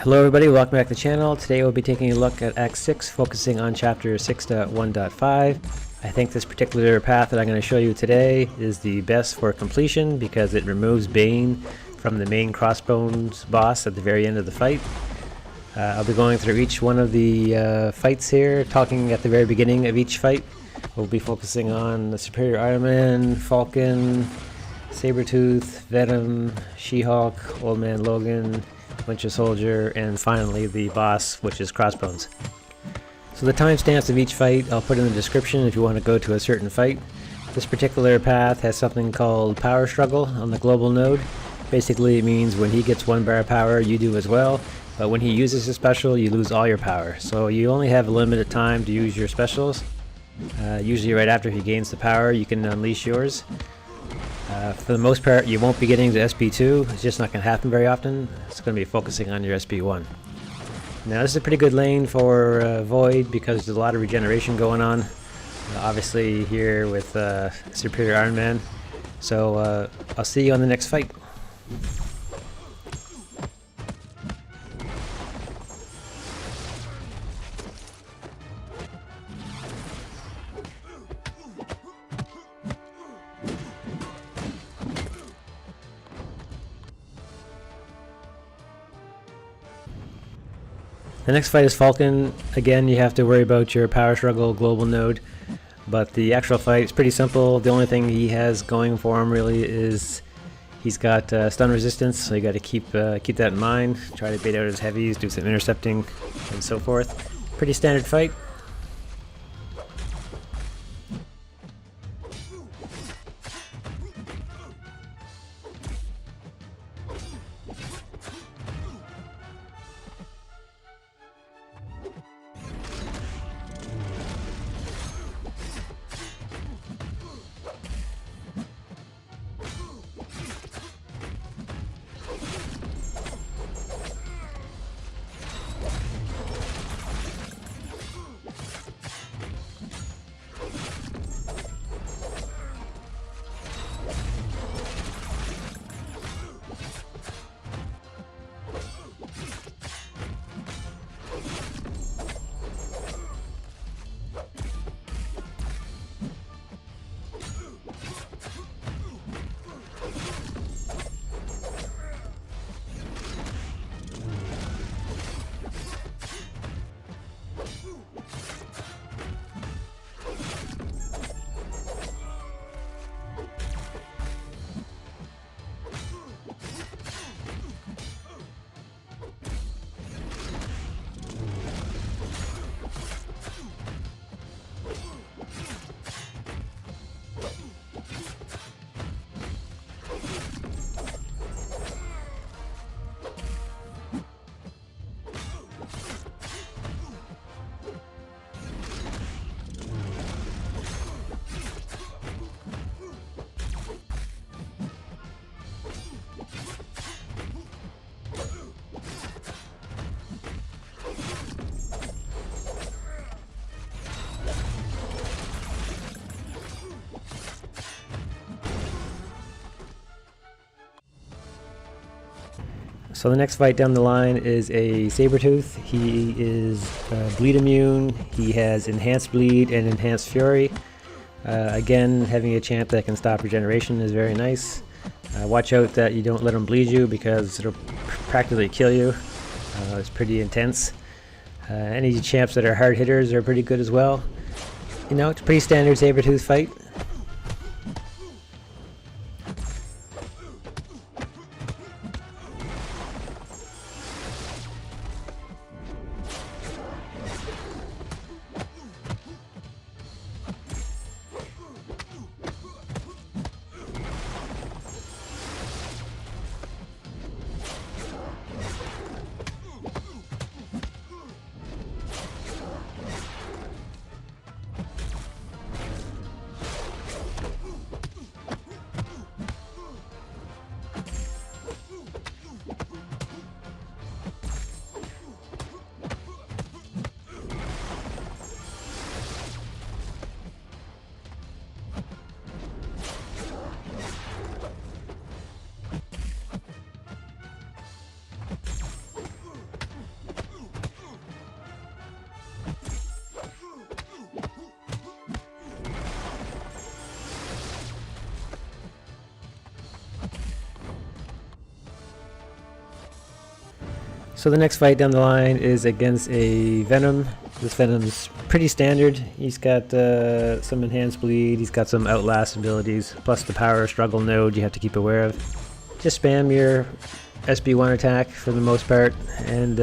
Hello everybody, welcome back to the channel. Today we'll be taking a look at Act 6, focusing on Chapter 6.1.5. I think this particular path that I'm going to show you today is the best for completion because it removes Bane from the main Crossbones Boss at the very end of the fight. I'll be going through each one of the fights here, talking at the very beginning of each fight. We'll be focusing on the Superior Iron Man, Falcon, Sabertooth, Venom, SheHulk, Old Man Logan, Winter Soldier, and finally the boss, which is Crossbones. So the timestamps of each fight I'll put in the description if you want to go to a certain fight. This particular path has something called Power Struggle on the global node. Basically it means when he gets 1 bar of power, you do as well, but when he uses his special, you lose all your power. So you only have a limited time to use your specials. Usually right after he gains the power, you can unleash yours. For the most part, you won't be getting to SB2. It's just not going to happen very often. It's going to be focusing on your SB1. Now this is a pretty good lane for Void because there's a lot of regeneration going on. Obviously here with Superior Iron Man. So I'll see you on the next fight. The next fight is Falcon. Again, you have to worry about your Power Struggle global node, but the actual fight is pretty simple. The only thing he has going for him really is he's got stun resistance, so you got to keep that in mind. Try to bait out his heavies, do some intercepting, and so forth. Pretty standard fight. So the next fight down the line is a Sabertooth. He is bleed immune, he has enhanced bleed and enhanced fury. Again, having a champ that can stop regeneration is very nice. Watch out that you don't let him bleed you because it'll practically kill you. It's pretty intense. Any champs that are hard hitters are pretty good as well. You know, it's a pretty standard Sabertooth fight. So the next fight down the line is against a Venom. This Venom's pretty standard. He's got some enhanced bleed, he's got some outlast abilities, plus the power struggle node you have to keep aware of. Just spam your SB1 attack for the most part, and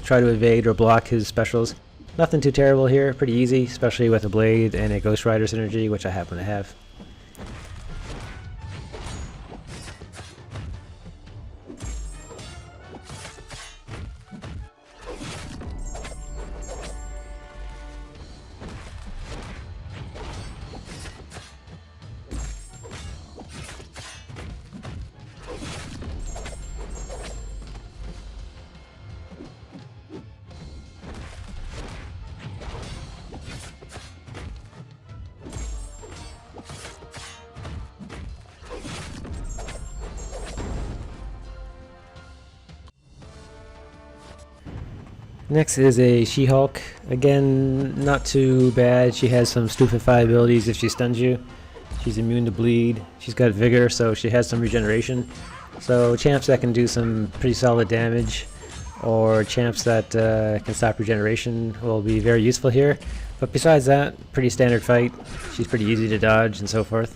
try to evade or block his specials. Nothing too terrible here, pretty easy, especially with a blade and a Ghost Rider synergy, which I happen to have. Next is a SheHulk. Again, not too bad. She has some stupefy abilities if she stuns you. She's immune to bleed. She's got vigor, so she has some regeneration. So champs that can do some pretty solid damage, or champs that can stop regeneration, will be very useful here. But besides that, pretty standard fight. She's pretty easy to dodge and so forth.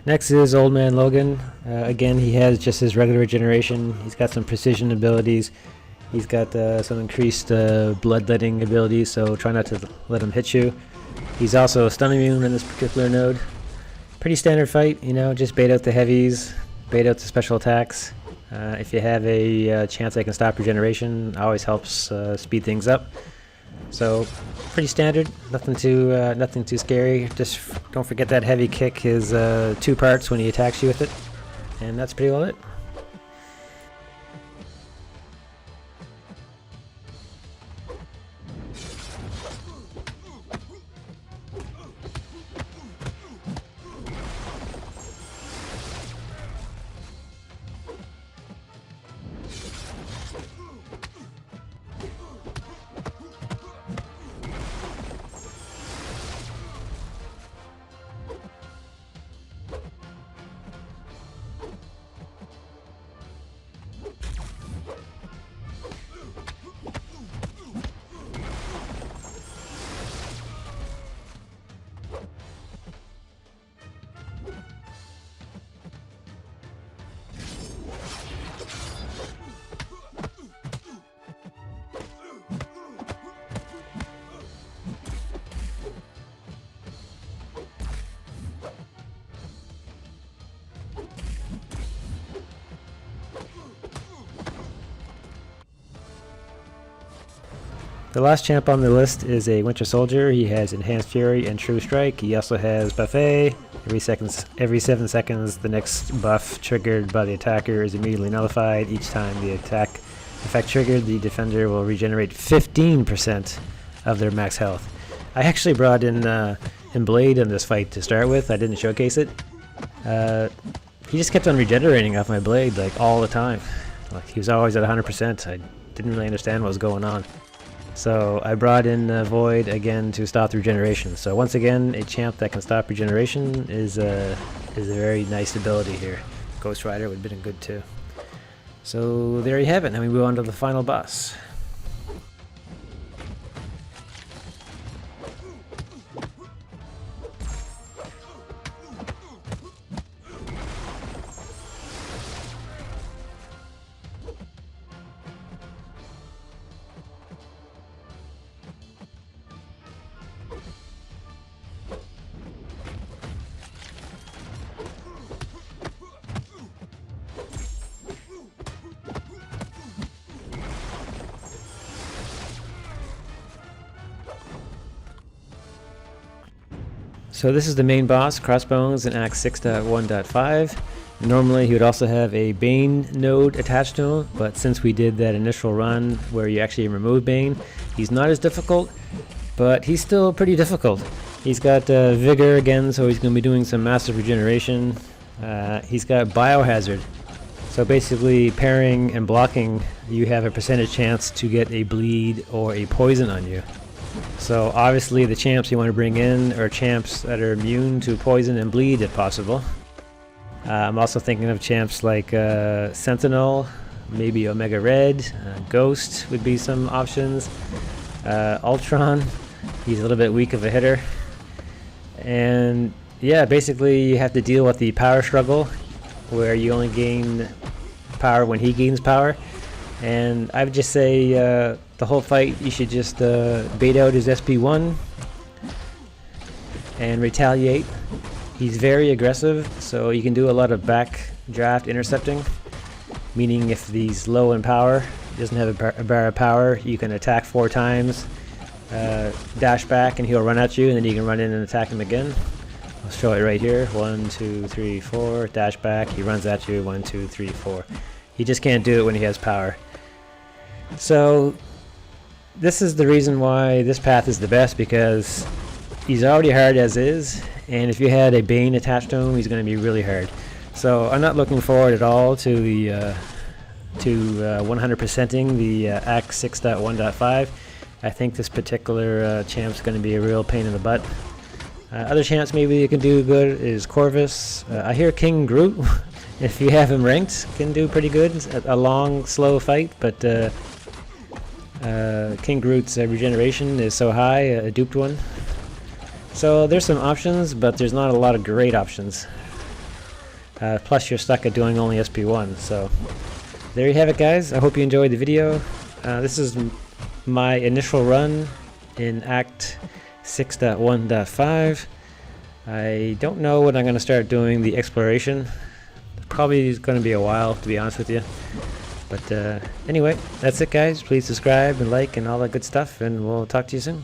Next is Old Man Logan. Again, he has just his regular regeneration. He's got some precision abilities. He's got some increased bloodletting abilities, so try not to let him hit you. He's also stun immune in this particular node. Pretty standard fight, you know, just bait out the heavies, bait out the special attacks. If you have a chance I can stop regeneration, always helps speed things up. So pretty standard, nothing too scary. Just don't forget that heavy kick is 2 parts when he attacks you with it, and that's pretty well it. The last champ on the list is a Winter Soldier. He has Enhanced Fury and True Strike. He also has Buffet. Every 7 seconds, the next buff triggered by the attacker is immediately nullified. Each time the attack effect triggered, the defender will regenerate 15% of their max health. I actually brought in Blade in this fight to start with. I didn't showcase it. He just kept on regenerating off my Blade like all the time. Like, he was always at 100%. I didn't really understand what was going on. So I brought in Void again to stop the regeneration. So once again, a champ that can stop regeneration is a very nice ability here. Ghost Rider would have been good too. So there you have it. Now we move on to the final boss. So this is the main boss, Crossbones, in Act 6.1.5. Normally he would also have a Bane node attached to him, but since we did that initial run where you actually remove Bane, he's not as difficult, but he's still pretty difficult. He's got Vigor again, so he's going to be doing some massive regeneration. He's got Biohazard, so basically parrying and blocking, you have a percentage chance to get a bleed or a poison on you. So obviously the champs you want to bring in are champs that are immune to poison and bleed if possible. I'm also thinking of champs like Sentinel, maybe Omega Red, Ghost would be some options. Ultron, he's a little bit weak of a hitter. And yeah, basically you have to deal with the power struggle where you only gain power when he gains power. And I would just say the whole fight you should just bait out his SP1 and retaliate. He's very aggressive, so you can do a lot of backdraft intercepting, meaning if he's low in power, doesn't have a bar of power, you can attack 4 times, dash back and he'll run at you, and then you can run in and attack him again. I'll show it right here. 1, 2, 3, 4, dash back, he runs at you, 1, 2, 3, 4. He just can't do it when he has power. So this is the reason why this path is the best, because he's already hard as is, and if you had a Bane attached to him, he's going to be really hard. So I'm not looking forward at all to the 100%ing the Act 6.1.5. I think this particular champ's going to be a real pain in the butt. Other champs maybe you can do good is Corvus. I hear King Groot, if you have him ranked, can do pretty good. It's a long, slow fight, but King Groot's regeneration is so high, a duped one. So there's some options, but there's not a lot of great options. Plus you're stuck at doing only SP1. So there you have it, guys. I hope you enjoyed the video. This is my initial run in Act 6.1.5. I don't know when I'm going to start doing the exploration. Probably is going to be a while, to be honest with you. But anyway, that's it, guys. Please subscribe and like and all that good stuff, and we'll talk to you soon.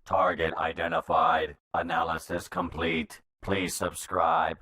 Target identified. Analysis complete. Please subscribe.